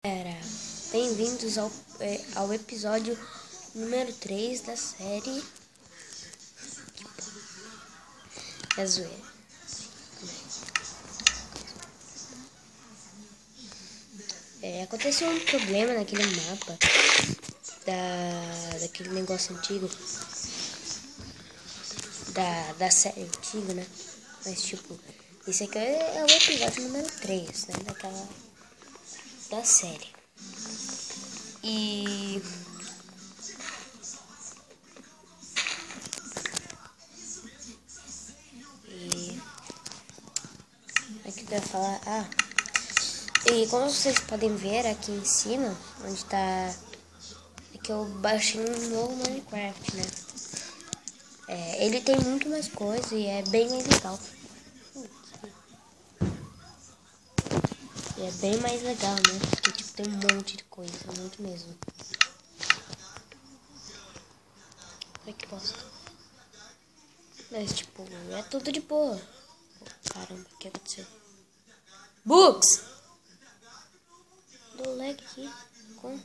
Galera, bem-vindos ao episódio número 3 da série É Zoeira. Aconteceu um problema naquele mapa daquele negócio antigo da série antiga, né? Mas tipo, esse aqui é o episódio número 3, né? Da série. E aqui eu ia falar, e como vocês podem ver aqui em cima, onde tá, é que eu baixei um novo Minecraft, né? Ele tem muito mais coisa e é bem mais legal. E é bem mais legal, né? Porque tipo, tem um monte de coisa, muito mesmo. Ai, que bosta. Mas tipo, é tudo de boa. Caramba, o que aconteceu? Books! Dou lag aqui com...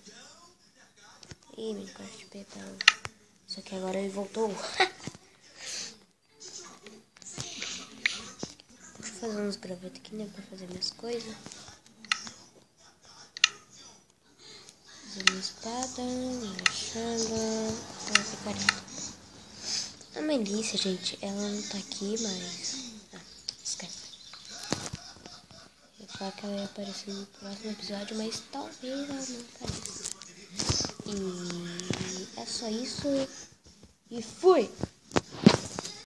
Ih, Minecraft perdão. Só que agora ele voltou. Deixa eu fazer uns gravetos aqui, né? Pra fazer minhas coisas. Fazer minha espada, minha changa, uma picareta. A Melissa, gente, ela não tá aqui, mas... esquece. Eu ia falar que ela ia aparecer no próximo episódio, mas talvez ela não apareça. E é só isso. E fui!